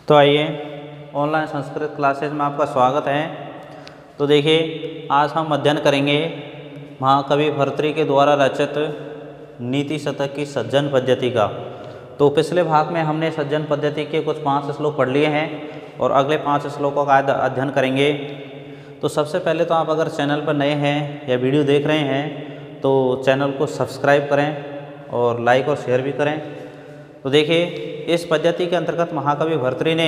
तो आइए online Sanskrit classes में आपका स्वागत है। तो देखिए आज हम अध्ययन करेंगे महाकवि भर्तृ के द्वारा रचित नीति शतक की सज्जन पद्धति का। तो पिछले भाग में हमने सज्जन पद्धति के कुछ 5 श्लोक पढ़ लिए हैं और अगले 5 श्लोकों का अध्ययन करेंगे। तो सबसे पहले तो आप अगर चैनल पर नए हैं या वीडियो देख रहे हैं तो चैनल को सब्सक्राइब करें और लाइक और शेयर भी करें। तो देखिए इस पद्धति के अंतर्गत महाकवि भर्तृ ने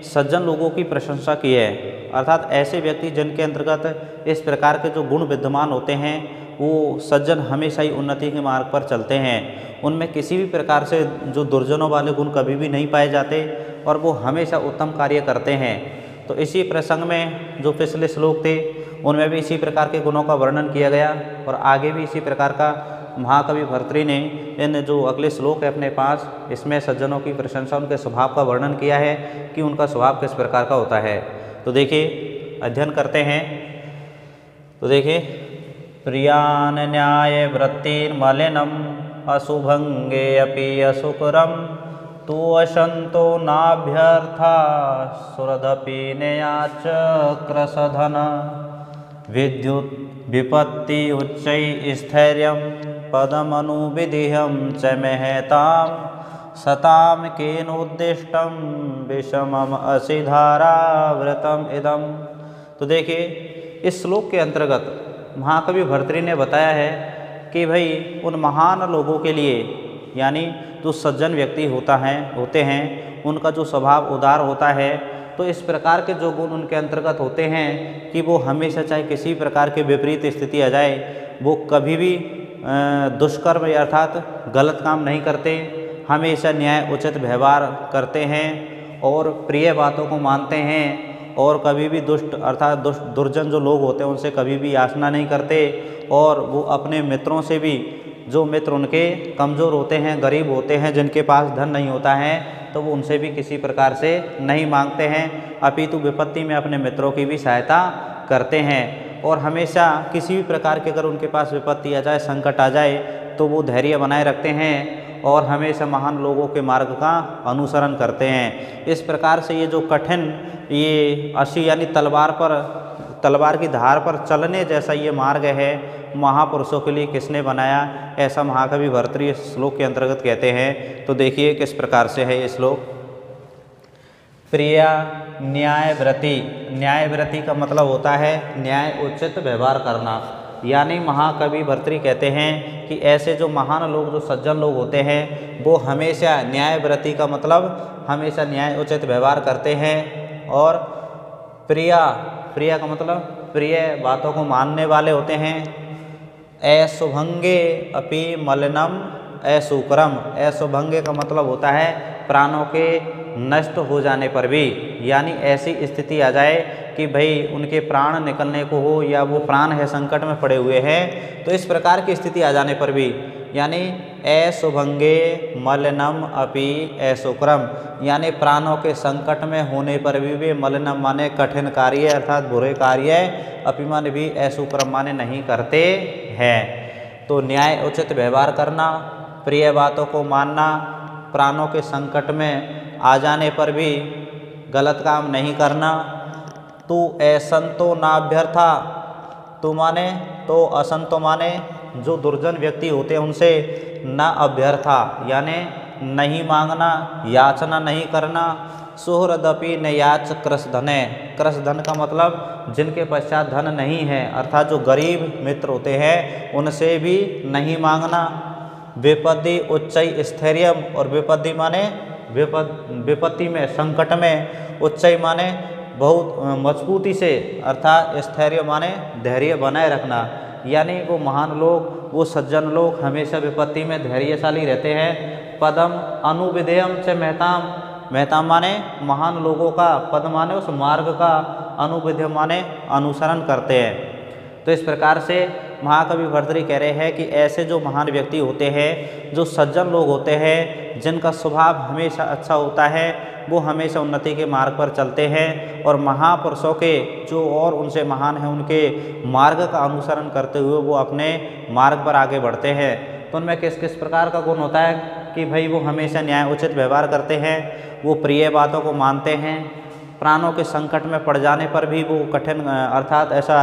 सज्जन लोगों की प्रशंसा की है, अर्थात ऐसे व्यक्ति जिनके अंतर्गत इस प्रकार के जो गुण विद्यमान होते हैं वो सज्जन हमेशा ही उन्नति के मार्ग पर चलते हैं। उनमें किसी भी प्रकार से जो दुर्जनों वाले गुण कभी भी नहीं पाए जाते और वो हमेशा उत्तम कार्य करते हैं। तो इसी प्रसंग में जो पिछले श्लोक थे उनमें भी इसी प्रकार के गुणों का वर्णन किया गया और आगे भी इसी प्रकार का महाकवि भर्तृ ने इन जो अगले श्लोक है अपने पास, इसमें सज्जनों की प्रशंसा, उनके स्वभाव का वर्णन किया है कि उनका स्वभाव किस प्रकार का होता है। तो देखिए अध्ययन करते हैं। तो देखिए प्रियान न्याय वृत्तिर्मलिनम अशुभंगे अपि असुकरम तो अशंतो नाभ्यर्था सुरदपि नयाच क्रसधन विद्युत विपत्ति उच्चै स्थैर्यं पदमनुविधिहं च महतां सतां केनोद्दिष्टं विषमम् असिधाराव्रतम् इदम्। तो देखिए इस श्लोक के अंतर्गत महाकवि भर्तृ ने बताया है कि भाई उन महान लोगों के लिए, यानी जो सज्जन व्यक्ति होते हैं उनका जो स्वभाव उदार होता है, तो इस प्रकार के जो गुण उनके अंतर्गत होते हैं कि वो हमेशा चाहे किसी प्रकार के विपरीत स्थिति आ जाए वो कभी भी दुष्कर्म अर्थात गलत काम नहीं करते, हमेशा न्याय उचित व्यवहार करते हैं और प्रिय बातों को मानते हैं और कभी भी दुष्ट अर्थात दुर्जन जो लोग होते हैं उनसे कभी भी याचना नहीं करते और वो अपने मित्रों से भी, जो मित्र उनके कमज़ोर होते हैं, गरीब होते हैं, जिनके पास धन नहीं होता है, तो वो उनसे भी किसी प्रकार से नहीं मांगते हैं, अपितु विपत्ति में अपने मित्रों की भी सहायता करते हैं और हमेशा किसी भी प्रकार के अगर उनके पास विपत्ति आ जाए, संकट आ जाए, तो वो धैर्य बनाए रखते हैं और हमेशा महान लोगों के मार्ग का अनुसरण करते हैं। इस प्रकार से ये जो कठिन, ये अशी यानी तलवार की धार पर चलने जैसा ये मार्ग है महापुरुषों के लिए किसने बनाया, ऐसा महाकवि भर्तृ श्लोक के अंतर्गत कहते हैं। तो देखिए किस प्रकार से है ये श्लोक। प्रिया न्यायव्रति, न्यायव्रति का मतलब होता है न्याय उचित व्यवहार करना, यानी महाकवि भर्तृ कहते हैं कि ऐसे जो महान लोग, जो सज्जन लोग होते हैं वो हमेशा न्यायव्रति का मतलब हमेशा न्याय उचित व्यवहार करते हैं। और प्रिया का मतलब प्रिय बातों को मानने वाले होते हैं। अशुभंगे अपि मलिनम असुकरम, अशुभंगे का मतलब होता है प्राणों के नष्ट हो जाने पर भी, यानी ऐसी स्थिति आ जाए कि भाई उनके प्राण निकलने को हो या वो प्राण है संकट में पड़े हुए हैं, तो इस प्रकार की स्थिति आ जाने पर भी, यानी अशुभंगे मलिनम अपि असुकरम, यानी प्राणों के संकट में होने पर भी वे मलिनम माने कठिन कार्य अर्थात बुरे कार्य, अपि माने भी असुकरम माने नहीं करते हैं। तो न्याय उचित व्यवहार करना, प्रिय बातों को मानना, प्राणों के संकट में आ जाने पर भी गलत काम नहीं करना। तू असंतो नाभ्यर्था, तू माने तो असंतो माने जो दुर्जन व्यक्ति होते हैं उनसे न अभ्यर्था, यानी नहीं मांगना, याचना नहीं करना। सुहृदपि न याच क्रसधने, क्रसधन का मतलब जिनके पश्चात धन नहीं है, अर्थात जो गरीब मित्र होते हैं उनसे भी नहीं मांगना। विपत्ति उच्चै स्थैर्यम, और विपत्ति माने विपत्ति में, संकट में, उच्चै माने बहुत मजबूती से, अर्थात स्थैर्य माने धैर्य बनाए रखना, यानी वो महान लोग, वो सज्जन लोग हमेशा विपत्ति में धैर्यशाली रहते हैं। पदम अनुविधेयम च महताम, महताम माने महान लोगों का, पद माने उस मार्ग का, अनुविधेय माने अनुसरण करते हैं। तो इस प्रकार से महाकवि भर्तृ कह रहे हैं कि ऐसे जो महान व्यक्ति होते हैं, जो सज्जन लोग होते हैं, जिनका स्वभाव हमेशा अच्छा होता है, वो हमेशा उन्नति के मार्ग पर चलते हैं और महापुरुषों के जो और उनसे महान हैं उनके मार्ग का अनुसरण करते हुए वो अपने मार्ग पर आगे बढ़ते हैं। तो उनमें किस किस प्रकार का गुण होता है कि भाई वो हमेशा न्याय उचित व्यवहार करते हैं, वो प्रिय बातों को मानते हैं, प्राणों के संकट में पड़ जाने पर भी वो कठिन अर्थात ऐसा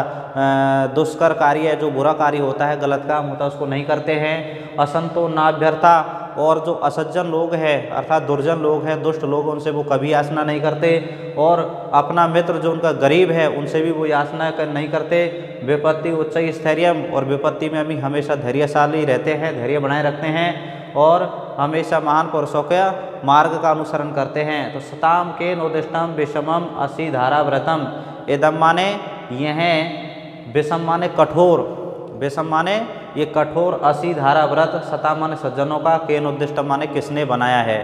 दुष्कर कार्य जो बुरा कार्य होता है, गलत काम होता है, उसको नहीं करते हैं। असंतो नाभ्यर्था, और जो असज्जन लोग हैं अर्थात दुर्जन लोग हैं, दुष्ट लोग, उनसे वो कभी याचना नहीं करते। और अपना मित्र जो उनका गरीब है उनसे भी वो याचना नहीं करते। विपत्ति उच्च स्थैर्यम, और विपत्ति में भी हमेशा धैर्यशाली रहते हैं, धैर्य बनाए रखते हैं और हमेशा महान पुरुषों के मार्ग का अनुसरण करते हैं। तो सताम के नोदिष्टम विषमम असी धारा व्रतम, इदम माने यह, विषम माने कठोर, विषम माने ये कठोर, असी धारा व्रत, सता माने सज्जनों का, केन उद्दिष्ट माने किसने बनाया है।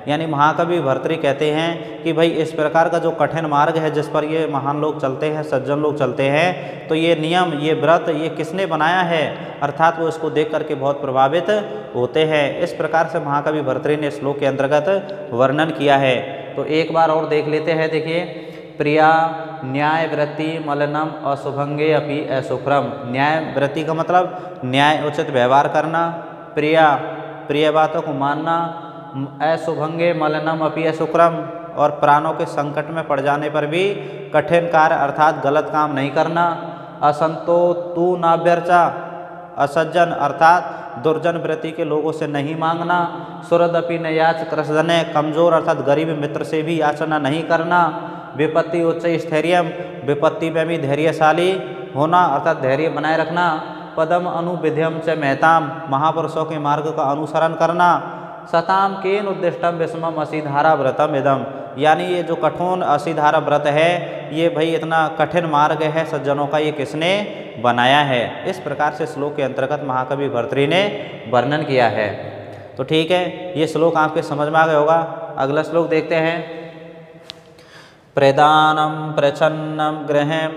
यानी महाकवि भर्तृहरि कहते हैं कि भाई इस प्रकार का जो कठिन मार्ग है जिस पर ये महान लोग चलते हैं, सज्जन लोग चलते हैं, तो ये नियम, ये व्रत, ये किसने बनाया है, अर्थात वो इसको देख करके बहुत प्रभावित होते हैं। इस प्रकार से महाकवि भर्तृहरि ने श्लोक के अंतर्गत वर्णन किया है। तो एक बार और देख लेते हैं। देखिए, प्रिया न्याय वृत्ति मलनम अशुभंगे अपि अशुक्रम। न्याय वृत्ति का मतलब न्याय उचित व्यवहार करना, प्रिया प्रिय बातों को मानना, अशुभंगे मलनम अपि अशुक्रम, और प्राणों के संकट में पड़ जाने पर भी कठिन कार्य अर्थात गलत काम नहीं करना। असंतो तू नाभ्यर्चा, असज्जन अर्थात दुर्जन वृत्ति के लोगों से नहीं मांगना। सुरदपि न याच कृषजने, कमजोर अर्थात गरीब मित्र से भी याचना नहीं करना। विपत्ति उच्च स्थैर्यम, विपत्ति में भी धैर्यशाली होना अर्थात धैर्य बनाए रखना। पदम अनुविध्यम च महताम, महापुरुषों के मार्ग का अनुसरण करना। सताम केन उद्दिष्टम विषमम असीधारा व्रतम इदम, यानी ये जो कठोर असीधारा व्रत है, ये भाई इतना कठिन मार्ग है सज्जनों का, ये किसने बनाया है। इस प्रकार से श्लोक के अंतर्गत महाकवि भर्तृहरि ने वर्णन किया है। तो ठीक है, ये श्लोक आपके समझ में आ गया होगा। अगला श्लोक देखते हैं। प्रदानम प्रच्छन्नम गृहम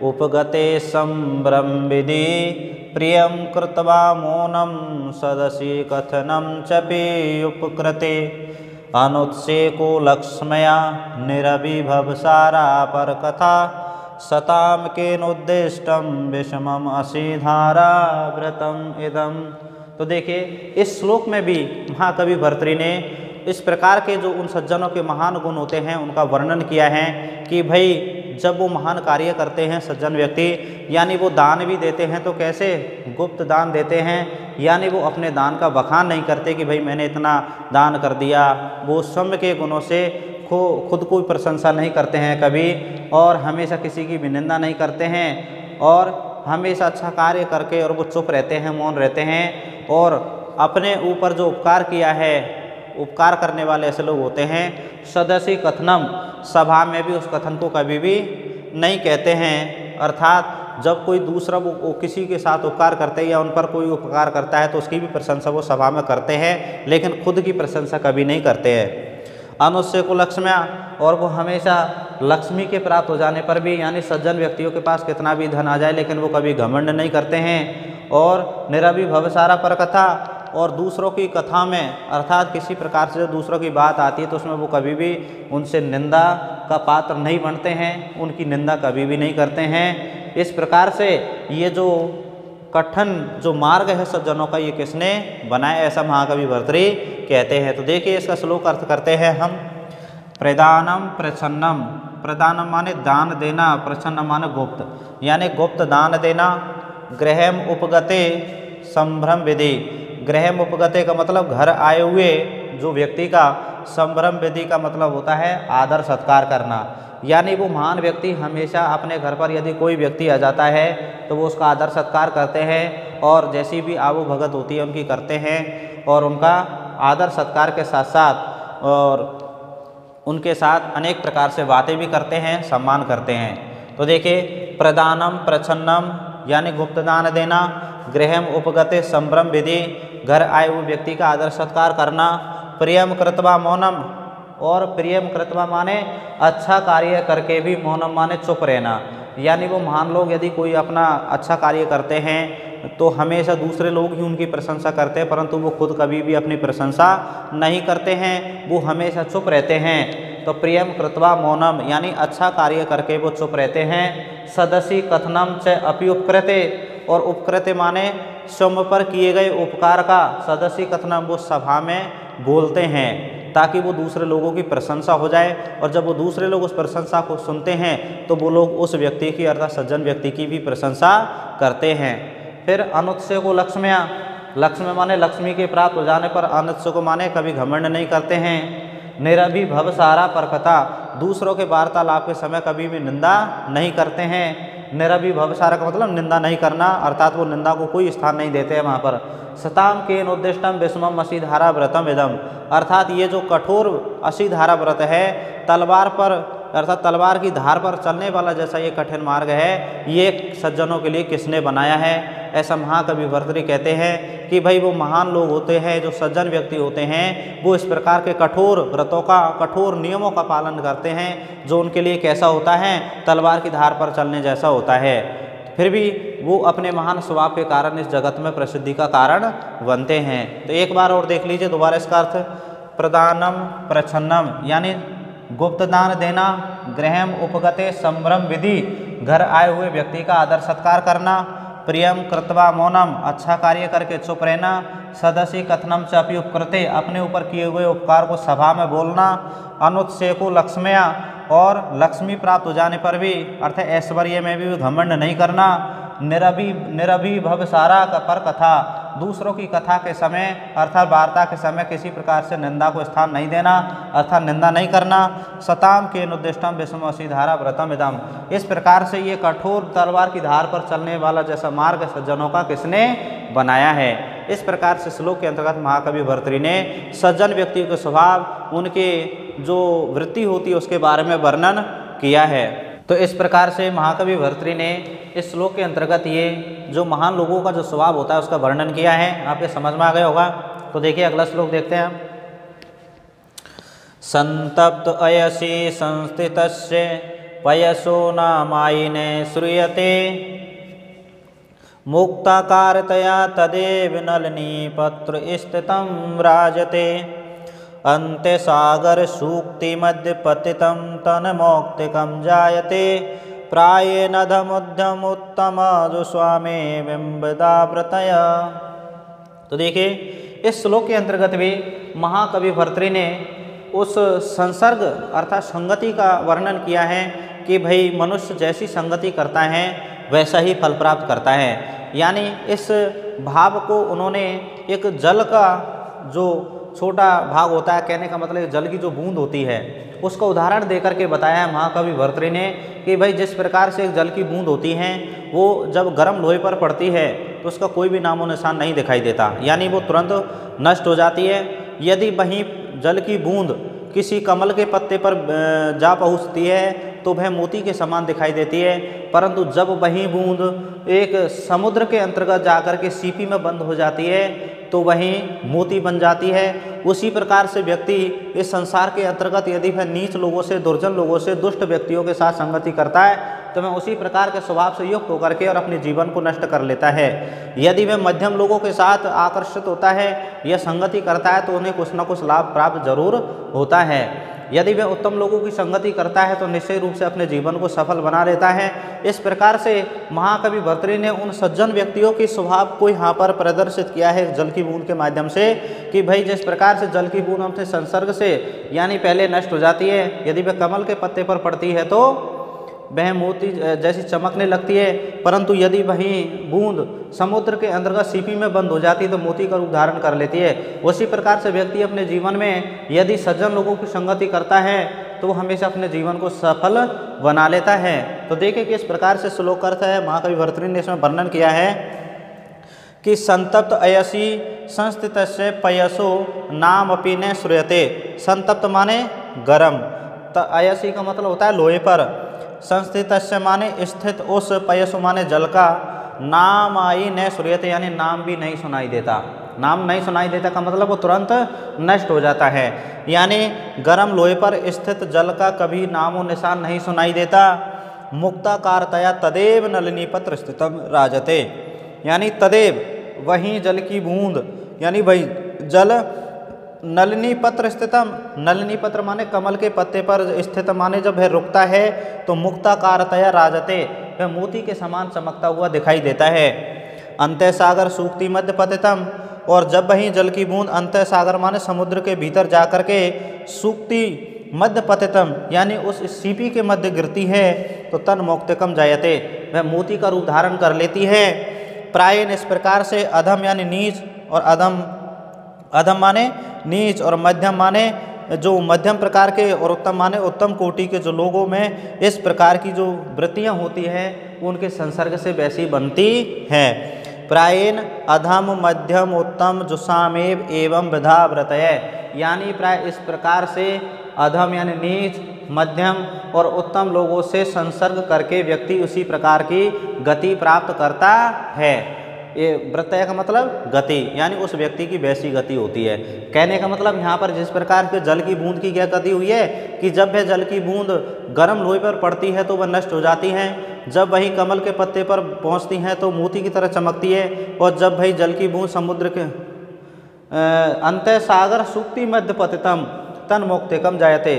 उपगते संभ्रमविधि, प्रियं कृत्वा मौनं सदसि कथनं चपि उपकृते, अनुत्सेको लक्ष्मया निरभिभवसारा परकथा, सताम केनोद्दिष्टं विषमम असीधारा व्रतम इदम। तो देखिए, इस श्लोक में भी महाकवि भर्तृहरि ने इस प्रकार के जो उन सज्जनों के महान गुण होते हैं उनका वर्णन किया है कि भाई जब वो महान कार्य करते हैं सज्जन व्यक्ति, यानी वो दान भी देते हैं तो कैसे गुप्त दान देते हैं, यानी वो अपने दान का बखान नहीं करते कि भाई मैंने इतना दान कर दिया। वो सौम्य के गुणों से खुद कोई प्रशंसा नहीं करते हैं कभी, और हमेशा किसी की भी निंदा नहीं करते हैं, और हमेशा अच्छा कार्य करके और वो चुप रहते हैं, मौन रहते हैं, और अपने ऊपर जो उपकार किया है, उपकार करने वाले ऐसे लोग होते हैं। सदसि कथनम, सभा में भी उस कथन को कभी भी नहीं कहते हैं, अर्थात जब कोई दूसरा वो किसी के साथ उपकार करते हैं या उन पर कोई उपकार करता है तो उसकी भी प्रशंसा वो सभा में करते हैं, लेकिन खुद की प्रशंसा कभी नहीं करते हैं। अनुस्य को लक्ष्म्या, और वो हमेशा लक्ष्मी के प्राप्त हो जाने पर भी, यानी सज्जन व्यक्तियों के पास कितना भी धन आ जाए लेकिन वो कभी घमंड नहीं करते हैं। और निरभिभवसारा पर कथा, और दूसरों की कथा में अर्थात किसी प्रकार से जो दूसरों की बात आती है तो उसमें वो कभी भी उनसे निंदा का पात्र नहीं बनते हैं, उनकी निंदा कभी भी नहीं करते हैं। इस प्रकार से ये जो कठिन जो मार्ग है सज्जनों का, ये किसने बनाया, ऐसा महाकवि भर्तृहरि कहते हैं। तो देखिए इसका श्लोक अर्थ करते हैं हम। प्रदानम प्रच्छन्नम, प्रदानम माने दान देना, प्रच्छन्नम माने गुप्त, यानी गुप्त दान देना। गृहम उपगते संभ्रम विधि, गृहम उपगते का मतलब घर आए हुए जो व्यक्ति का, संभ्रम विधि का मतलब होता है आदर सत्कार करना। यानी वो महान व्यक्ति हमेशा अपने घर पर यदि कोई व्यक्ति आ जाता है तो वो उसका आदर सत्कार करते हैं, और जैसी भी आवो भगत होती है उनकी करते हैं, और उनका आदर सत्कार के साथ साथ और उनके साथ अनेक प्रकार से बातें भी करते हैं, सम्मान करते हैं। तो देखिए, प्रदानम प्रच्छन्नम यानी गुप्त दान देना, गृहम उपगते संभ्रम विधि, घर आए हुए व्यक्ति का आदर सत्कार करना। प्रियम कृत्वा मौनम, और प्रियम कृत्वा माने अच्छा कार्य करके भी, मौनम माने चुप रहना। यानी वो महान लोग यदि कोई अपना अच्छा कार्य करते हैं तो हमेशा दूसरे लोग ही उनकी प्रशंसा करते हैं, परंतु वो खुद कभी भी अपनी प्रशंसा नहीं करते हैं, वो हमेशा चुप रहते हैं। तो प्रियम कृत्वा मौनम यानी अच्छा कार्य करके वो चुप रहते हैं। सदसि कथनम च अपि उपकृते, और उपकृते माने स्वयं पर किए गए उपकार का सदस्य कथनम वो सभा में बोलते हैं ताकि वो दूसरे लोगों की प्रशंसा हो जाए, और जब वो दूसरे लोग उस प्रशंसा को सुनते हैं तो वो लोग उस व्यक्ति की अर्थात सज्जन व्यक्ति की भी प्रशंसा करते हैं। फिर अनुत्सय को लक्ष्म्या, लक्ष्म्य माने लक्ष्मी के प्राप्त हो जाने पर, अनुत्सय को माने कभी घमंड नहीं करते हैं। निरभिभव सारा परकथा, दूसरों के वार्तालाप के समय कभी भी निंदा नहीं करते हैं। निरभिभव सारा का मतलब निंदा नहीं करना, अर्थात वो निंदा को कोई स्थान नहीं देते हैं वहाँ पर। सताम केन उद्दिष्टम विषमम असीधारा व्रतम इदम, अर्थात ये जो कठोर असीधारा व्रत है, तलवार पर अर्थात तलवार की धार पर चलने वाला जैसा ये कठिन मार्ग है, ये सज्जनों के लिए किसने बनाया है? ऐसा महाकवि भर्तृहरि कहते हैं कि भाई वो महान लोग होते हैं, जो सज्जन व्यक्ति होते हैं, वो इस प्रकार के कठोर व्रतों का, कठोर नियमों का पालन करते हैं, जो उनके लिए कैसा होता है? तलवार की धार पर चलने जैसा होता है। फिर भी वो अपने महान स्वभाव के कारण इस जगत में प्रसिद्धि का कारण बनते हैं। तो एक बार और देख लीजिए दोबारा इसका अर्थ। प्रदानम प्रच्छन्नम यानी गुप्त दान देना, गृहम उपगते संभ्रम विधि, घर आए हुए व्यक्ति का आदर सत्कार करना, प्रियम कृत्वा मौनम अच्छा कार्य करके चुप रहना, सदस्य कथनम च अपि उपकृते अपने ऊपर किए हुए उपकार को सभा में बोलना, अनुत्सय को लक्ष्म्या और लक्ष्मी प्राप्त हो जाने पर भी अर्थात ऐश्वर्य में भी घमंड नहीं करना, निरभिभव सारा पर कथा दूसरों की कथा के समय अर्थात वार्ता के समय किसी प्रकार से निंदा को स्थान नहीं देना, अर्थात निंदा नहीं करना। सताम के अनुद्दिष्टम विषम असीधारा व्रतम इदम, इस प्रकार से ये कठोर तलवार की धार पर चलने वाला जैसा मार्ग सज्जनों का किसने बनाया है? इस प्रकार से श्लोक के अंतर्गत महाकवि भर्तृहरि ने सज्जन व्यक्तियों के स्वभाव, उनके जो वृत्ति होती है उसके बारे में वर्णन किया है। तो इस प्रकार से महाकवि भर्तृहरि ने इस श्लोक के अंतर्गत ये जो महान लोगों का जो स्वभाव होता है उसका वर्णन किया है। आपके समझ में आ गया होगा। तो देखिए अगला श्लोक देखते हैं हम। संतप्त अयसी संस्थितस्य पयसो नामायिने श्रूयते, मुक्ताकारतया तदेव नलिनी पत्र स्थितं राजते, अन्ते सागर सूक्ति मध्य पतितं तन्मौक्तिकं जायते, प्रायेण धमुद्यम उत्तम जो स्वामी बिंबदा व्रतय। तो देखिए इस श्लोक के अंतर्गत भी महाकवि भर्तृहरि ने उस संसर्ग अर्थात संगति का वर्णन किया है कि भाई मनुष्य जैसी संगति करता है वैसा ही फल प्राप्त करता है। यानी इस भाव को उन्होंने एक जल का जो छोटा भाग होता है, कहने का मतलब जल की जो बूंद होती है उसका उदाहरण देकर के बताया है महाकवि भर्तृहरि ने कि भाई जिस प्रकार से एक जल की बूंद होती है वो जब गर्म लोहे पर पड़ती है तो उसका कोई भी नामो निशान नहीं दिखाई देता, यानी वो तुरंत नष्ट हो जाती है। यदि वहीं जल की बूंद किसी कमल के पत्ते पर जा पहुँचती है तो वह मोती के समान दिखाई देती है, परंतु जब वही बूंद एक समुद्र के अंतर्गत जाकर के सीपी में बंद हो जाती है तो वही मोती बन जाती है। उसी प्रकार से व्यक्ति इस संसार के अंतर्गत यदि वह नीच लोगों से, दुर्जन लोगों से, दुष्ट व्यक्तियों के साथ संगति करता है तो वह उसी प्रकार के स्वभाव से युक्त होकर के और अपने जीवन को नष्ट कर लेता है। यदि वह मध्यम लोगों के साथ आकर्षित होता है या संगति करता है तो उन्हें कुछ न कुछ लाभ प्राप्त जरूर होता है। यदि वह उत्तम लोगों की संगति करता है तो निश्चय रूप से अपने जीवन को सफल बना लेता है। इस प्रकार से महाकवि भर्तृहरि ने उन सज्जन व्यक्तियों के स्वभाव को यहाँ पर प्रदर्शित किया है जल की बूंद के माध्यम से कि भाई जिस प्रकार से जल की बूंद अपने संसर्ग से यानी पहले नष्ट हो जाती है, यदि वह कमल के पत्ते पर पड़ती है तो वह मोती जैसी चमकने लगती है, परंतु यदि वही बूंद समुद्र के अंतर्गत सीपी में बंद हो जाती है तो मोती का रूप धारण कर लेती है। उसी प्रकार से व्यक्ति अपने जीवन में यदि सज्जन लोगों की संगति करता है तो वो हमेशा अपने जीवन को सफल बना लेता है। तो देखिए कि इस प्रकार से श्लोक अर्थ है महाकवि भर्तृहरि ने इसमें वर्णन किया है कि संतप्त अयसी संस्थितस्य पयसो नाम अपि न श्रूयते। संतप्त माने गरम, अयसी का मतलब होता है लोहे पर, संस्थितस्य माने स्थित उस, पयसो माने जल का, नाम आई न श्रूयते यानी नाम भी नहीं सुनाई देता। नाम नहीं सुनाई देता का मतलब वो तुरंत नष्ट हो जाता है, यानी गर्म लोहे पर स्थित जल का कभी नामो निशान नहीं सुनाई देता। मुक्ताकारतया तदेव नलिनी पत्र स्थितम राजते, यानी तदेव वही जल की बूंद यानी वही जल नलिनी पत्र स्थितम, नलिनी पत्र माने कमल के पत्ते पर स्थित माने जब वह रुकता है तो मुक्ताकारतया राजते वह मोती के समान चमकता हुआ दिखाई देता है। अंतः सागर सूक्ति मध्य पतितम, और जब वही जल की बूंद अंतः सागर माने समुद्र के भीतर जा कर के सूक्ति मध्य पतितम यानी उस सीपी के मध्य गिरती है तो तन मौक्तिकम जायते, वह मोती का रूप धारण कर लेती है। प्रायण इस प्रकार से अधम यानी नीच, और अधम माने नीच, और मध्यम माने जो मध्यम प्रकार के, और उत्तम माने उत्तम कोटि के जो लोगों में इस प्रकार की जो वृत्तियां होती हैं उनके संसर्ग से वैसी बनती हैं। प्रायेण अधम मध्यम उत्तम जुसामेव एवं विधा व्रतय, यानी प्राय इस प्रकार से अधम यानी नीच, मध्यम और उत्तम लोगों से संसर्ग करके व्यक्ति उसी प्रकार की गति प्राप्त करता है। ये व्रतय का मतलब गति, यानी उस व्यक्ति की वैसी गति होती है। कहने का मतलब यहाँ पर जिस प्रकार के जल की बूंद की क्या गति हुई है कि जब वह जल की बूंद गर्म लोहे पर पड़ती है तो वह नष्ट हो जाती है, जब वही कमल के पत्ते पर पहुँचती हैं तो मोती की तरह चमकती है, और जब वही जल की बूंद समुद्र के अंतः सागर सूक्ति मध्य पतितम तन मोक्तिकम जायते,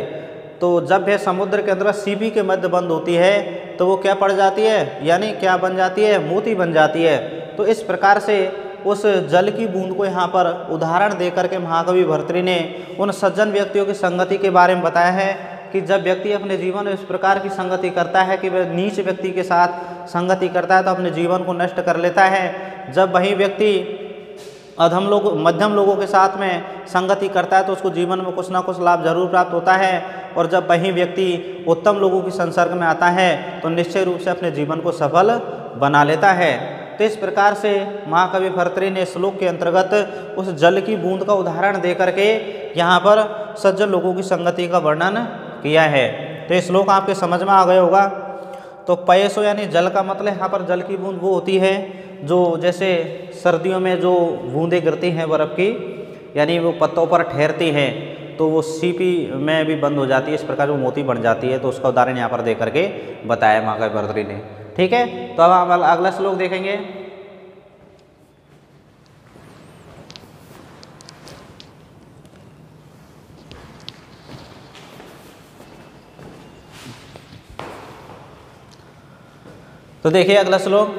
तो जब वह समुद्र के अंदर सीपी के मध्य बंद होती है तो वो क्या पड़ जाती है, यानी क्या बन जाती है, मोती बन जाती है। तो इस प्रकार से उस जल की बूंद को यहाँ पर उदाहरण दे करके महाकवि भर्तृ ने उन सज्जन व्यक्तियों की संगति के बारे में बताया है कि जब व्यक्ति अपने जीवन में इस प्रकार की संगति करता है कि वह नीच व्यक्ति के साथ संगति करता है तो अपने जीवन को नष्ट कर लेता है। जब वही व्यक्ति अधम लोग मध्यम लोगों के साथ में संगति करता है तो उसको जीवन में कुछ ना कुछ लाभ जरूर प्राप्त होता है, और जब वही व्यक्ति उत्तम लोगों के संसर्ग में आता है तो निश्चय रूप से अपने जीवन को सफल बना लेता है। तो इस प्रकार से महाकवि भर्तृ ने श्लोक के अंतर्गत उस जल की बूंद का उदाहरण दे करके यहाँ पर सज्जन लोगों की संगति का वर्णन किया है। तो ये श्लोक आपके समझ में आ गया होगा। तो पयसो यानी जल का मतलब यहाँ पर जल की बूंद वो होती है जो जैसे सर्दियों में जो बूंदें गिरती हैं बर्फ़ की, यानी वो पत्तों पर ठहरती हैं तो वो सीपी में भी बंद हो जाती है, इस प्रकार वो मोती बन जाती है। तो उसका उदाहरण यहाँ पर दे करके बताया महाकवि भर्तृ ने। ठीक है, तो अब हम अगला श्लोक देखेंगे। तो देखिए अगला श्लोक,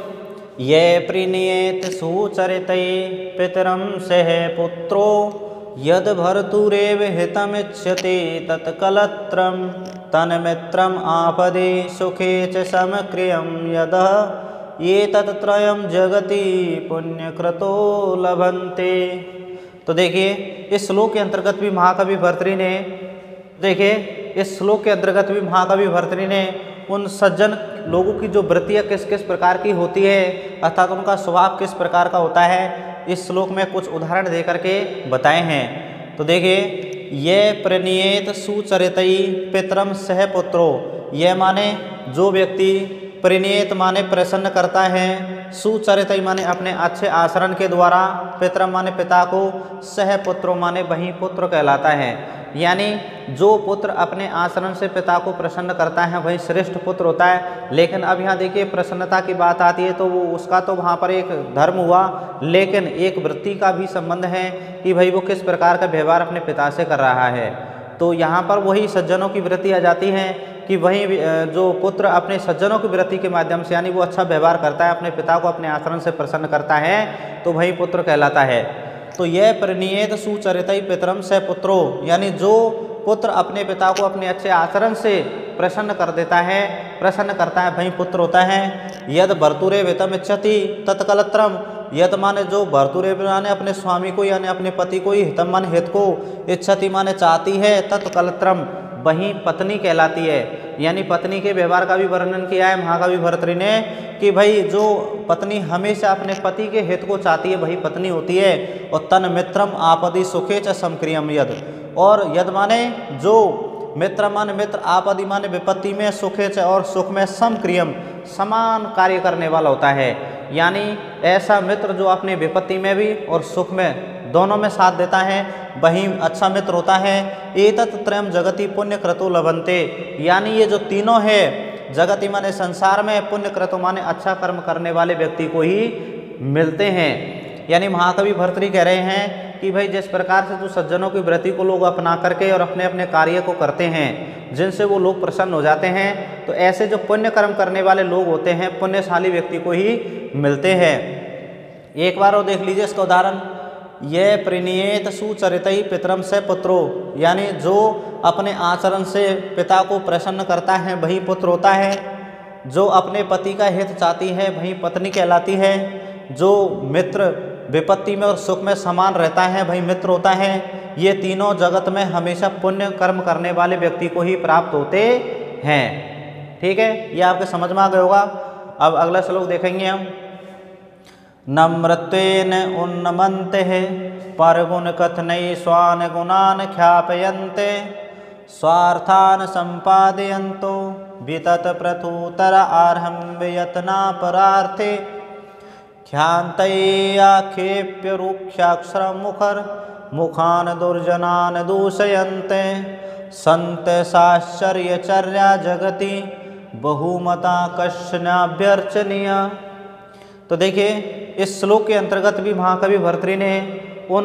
ये प्रीणीयेत सुचरितये पितरं सह पुत्रो यद भर्तुरेव हितमिच्छति तत्कलत्रं तन्मित्रम् आपदे सुखे च समक्रियं यदः ये तत्त्रयं जगति पुण्यकृतो लभन्ते। तो देखिए इस श्लोक के अंतर्गत भी महाकवि भर्तृ ने उन सज्जन लोगों की जो वृत्तियाँ किस किस प्रकार की होती है अर्थात उनका स्वभाव किस प्रकार का होता है इस श्लोक में कुछ उदाहरण दे करके बताए हैं। तो देखिए, ये प्रणीयेत सुचरितई पितरम सह पुत्रो, यह माने जो व्यक्ति, प्रणीयेत माने प्रसन्न करता है, सुचरितई माने अपने अच्छे आचरण के द्वारा, पितरम माने पिता को, सह पुत्रो माने वही पुत्र कहलाता है। यानी जो पुत्र अपने आचरण से पिता को प्रसन्न करता है वही श्रेष्ठ पुत्र होता है। लेकिन अब यहाँ देखिए प्रसन्नता की बात आती है तो वो उसका तो वहाँ पर एक धर्म हुआ, लेकिन एक वृत्ति का भी संबंध है कि भाई वो किस प्रकार का व्यवहार अपने पिता से कर रहा है। तो यहाँ पर वही सज्जनों की वृत्ति आ जाती है कि वही जो पुत्र अपने सज्जनों की वृत्ति के माध्यम से यानी वो अच्छा व्यवहार करता है, अपने पिता को अपने आचरण से प्रसन्न करता है तो वही पुत्र कहलाता है। तो यह प्रणीयेत सुचरितई पितरम से पुत्रो, यानी जो पुत्र अपने पिता को अपने अच्छे आचरण से प्रसन्न कर देता है, प्रसन्न करता है वही पुत्र होता है। यद भर्तुरे वेतम इच्छति तत्कलत्रम, यद माने जो भर्तुरे माने अपने स्वामी को यानी अपने पति को ही, हितम माने हित को, इच्छति माने चाहती है, तत्कलत्रम वही पत्नी कहलाती है। यानी पत्नी के व्यवहार का भी वर्णन किया है महाकवि भर्तृ ने कि भाई जो पत्नी हमेशा अपने पति के हित को चाहती है वही पत्नी होती है। और तन मित्रम आपदि सुखे च समक्रियम यद, और यद माने जो, मित्र माने मित्र, आपदि माने विपत्ति में, सुखे च और सुख में, समक्रियम समान कार्य करने वाला होता है। यानी ऐसा मित्र जो अपने विपत्ति में भी और सुख में दोनों में साथ देता है वही अच्छा मित्र होता है। एतत् त्रयम् जगति पुण्य क्रतो लभन्ते, यानी ये जो तीनों है जगति माने संसार में, पुण्य क्रतो माने अच्छा कर्म करने वाले व्यक्ति को ही मिलते हैं। यानी महाकवि भर्तृ कह रहे हैं कि भाई जिस प्रकार से जो सज्जनों की वृत्ति को लोग अपना करके और अपने अपने कार्य को करते हैं जिनसे वो लोग प्रसन्न हो जाते हैं, तो ऐसे जो पुण्य कर्म करने वाले लोग होते हैं पुण्यशाली व्यक्ति को ही मिलते हैं। एक बार और देख लीजिए इसका उदाहरण, ये प्रणीयेत सुचरितई पितरम से पुत्रो, यानी जो अपने आचरण से पिता को प्रसन्न करता है वही पुत्र होता है। जो अपने पति का हित चाहती है वही पत्नी कहलाती है। जो मित्र विपत्ति में और सुख में समान रहता है वही मित्र होता है। ये तीनों जगत में हमेशा पुण्य कर्म करने वाले व्यक्ति को ही प्राप्त होते हैं। ठीक है, ये आपके समझ में आ गया होगा। अब अगला श्लोक देखेंगे हम। नम्रत्वेन उन्नमन्ते परगुण कथनै स्वान गुणान ख्यापयन्ते स्वार्थान संपादयन्तो वितत प्रथुतर आरम्भे यत्ना परार्थे ख्यान्तैयाक्षेप्य रुक्षाक्षर मुखर मुखान दुर्जनान दूषयन्ते संत साश्चर्यचर्या जगति बहुमता कश्चनाभ्यर्चनीय। तो देखिए, इस श्लोक के अंतर्गत भी महाकवि भर्तृहरि ने उन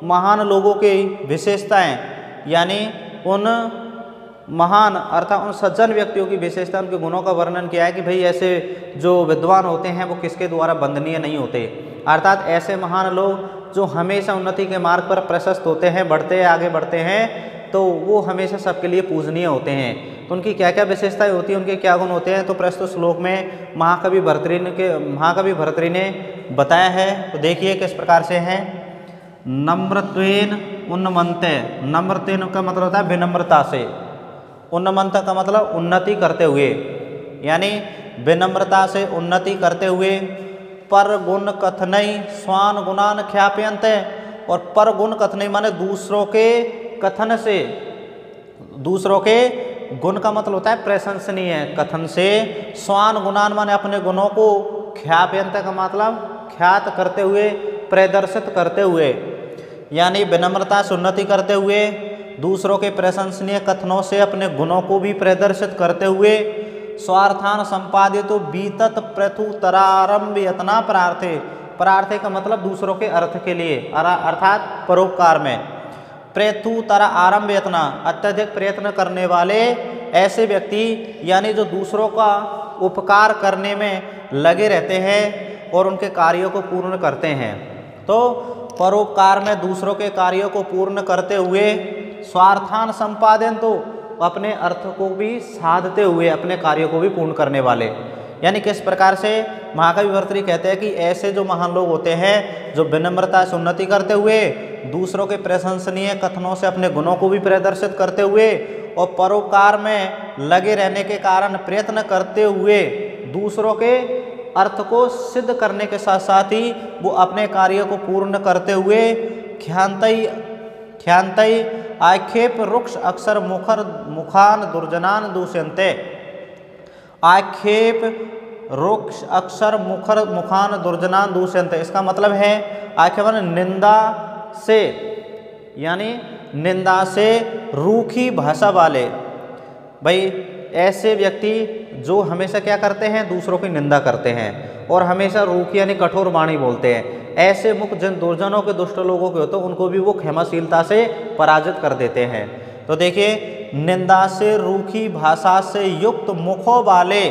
महान लोगों की विशेषताएं, यानी उन महान अर्थात उन सज्जन व्यक्तियों की विशेषता, उनके गुणों का वर्णन किया है कि भाई ऐसे जो विद्वान होते हैं वो किसके द्वारा वंदनीय नहीं होते। अर्थात ऐसे महान लोग जो हमेशा उन्नति के मार्ग पर प्रशस्त होते हैं, बढ़ते आगे बढ़ते हैं, तो वो हमेशा सबके लिए पूजनीय होते हैं। तो उनकी क्या क्या विशेषताएं होती हैं, उनके क्या गुण होते हैं, तो प्रस्तुत श्लोक में महाकवि भर्तृहरि ने बताया है। तो देखिए किस प्रकार से है। नम्रत्वेन उन्नमन्ते, नम्रत्वेन का मतलब होता है विनम्रता से, उन्नमन्त का मतलब उन्नति करते हुए, यानी विनम्रता से उन्नति करते हुए। पर गुण कथनई स्वान गुणान ख्यापयन्ते, और पर गुण कथनई माने दूसरों के कथन से, दूसरों के गुण का मतलब होता है प्रशंसनीय कथन से। स्वान गुणान माने अपने गुणों को, ख्यापयन्ते का मतलब ख्यात करते हुए, प्रदर्शित करते हुए, यानी विनम्रता से उन्नति करते हुए, दूसरों के प्रशंसनीय कथनों से अपने गुणों को भी प्रदर्शित करते हुए। स्वार्थान संपादितो बीतत प्रथुतरारंभ यत्ना परार्थे, परार्थे का मतलब दूसरों के अर्थ के लिए, अर्थात परोपकार में। प्रथुतर आरंभ यत्ना, अत्यधिक प्रयत्न करने वाले ऐसे व्यक्ति, यानी जो दूसरों का उपकार करने में लगे रहते हैं और उनके कार्यों को पूर्ण करते हैं। तो परोपकार में दूसरों के कार्यों को पूर्ण करते हुए, स्वार्थान संपादन, तो अपने अर्थ को भी साधते हुए अपने कार्यों को भी पूर्ण करने वाले। यानी किस प्रकार से महाकवि भर्तृहरि कहते हैं कि ऐसे जो महान लोग होते हैं जो विनम्रता से उन्नति करते हुए, दूसरों के प्रशंसनीय कथनों से अपने गुणों को भी प्रदर्शित करते हुए और परोपकार में लगे रहने के कारण प्रयत्न करते हुए दूसरों के अर्थ को सिद्ध करने के साथ साथ ही वो अपने कार्य को पूर्ण करते हुए ख्यान्तई आक्षेप रुक्ष अक्षर मुखान दुर्जनान दूषयन्ते। आक्षेप रुक्ष अक्षर मुखान दुर्जनान दूषयन्ते, इसका मतलब है आक्षेप निंदा से, यानी निंदा से रूखी भाषा वाले। भाई ऐसे व्यक्ति जो हमेशा क्या करते हैं, दूसरों की निंदा करते हैं और हमेशा रूखी यानी कठोर वाणी बोलते हैं, ऐसे मुख जिन दुर्जनों के दुष्ट लोगों के होते हैं उनको भी वो क्षमाशीलता से पराजित कर देते हैं। तो देखिए, निंदा से रूखी भाषा से युक्त मुखों वाले,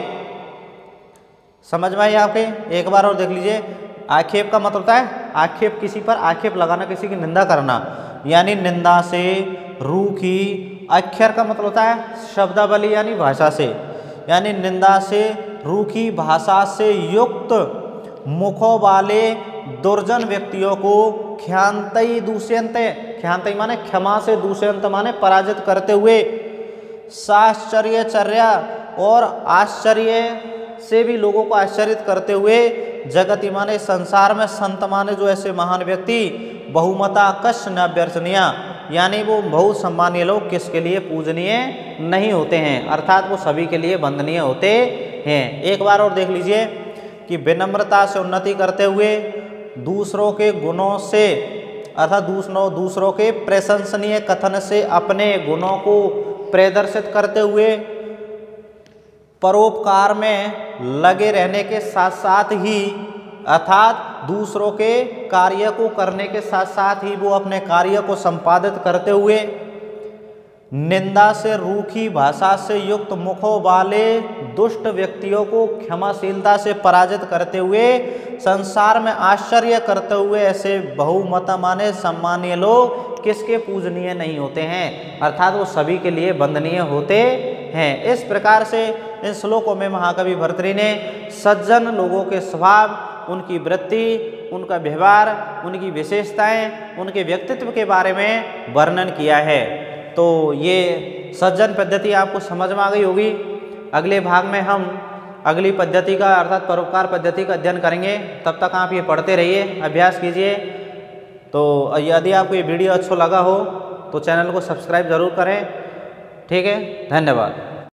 समझ में आई आपके? एक बार और देख लीजिए। आक्षेप का मतलब होता है आक्षेप, किसी पर आक्षेप लगाना, किसी की निंदा करना, यानी निंदा से रूखी। अक्षर का मतलब होता है शब्दावली यानी भाषा से, यानी निंदा से रूखी भाषा से युक्त मुखों वाले दुर्जन व्यक्तियों को ख्यान्तई दूषयन्ते, ख्यान्तई माने क्षमा से, दूषयन्त माने पराजित करते हुए। साश्चर्यचर्या, और आश्चर्य से भी लोगों को आश्चर्यित करते हुए। जगति माने संसार में, संत माने जो ऐसे महान व्यक्ति, बहुमता कश्च न अभ्यर्चनीय, यानी वो बहुत सम्मानीय लोग किसके लिए पूजनीय नहीं होते हैं, अर्थात वो सभी के लिए वंदनीय होते हैं। एक बार और देख लीजिए कि विनम्रता से उन्नति करते हुए, दूसरों के गुणों से अर्थात दूसरों के प्रशंसनीय कथन से अपने गुणों को प्रदर्शित करते हुए, परोपकार में लगे रहने के साथ साथ ही, अर्थात दूसरों के कार्य को करने के साथ साथ ही वो अपने कार्य को संपादित करते हुए, निंदा से रूखी भाषा से युक्त मुखों वाले दुष्ट व्यक्तियों को क्षमाशीलता से पराजित करते हुए संसार में आश्चर्य करते हुए ऐसे बहुमत माने सम्मानीय लोग किसके पूजनीय नहीं होते हैं, अर्थात वो सभी के लिए वंदनीय होते हैं। इस प्रकार से इन श्लोकों में महाकवि भर्तृहरि ने सज्जन लोगों के स्वभाव, उनकी वृत्ति, उनका व्यवहार, उनकी विशेषताएं, उनके व्यक्तित्व के बारे में वर्णन किया है। तो ये सज्जन पद्धति आपको समझ में आ गई होगी। अगले भाग में हम अगली पद्धति का अर्थात परोपकार पद्धति का अध्ययन करेंगे। तब तक आप ये पढ़ते रहिए, अभ्यास कीजिए। तो यदि आपको ये वीडियो अच्छा लगा हो तो चैनल को सब्सक्राइब ज़रूर करें। ठीक है, धन्यवाद।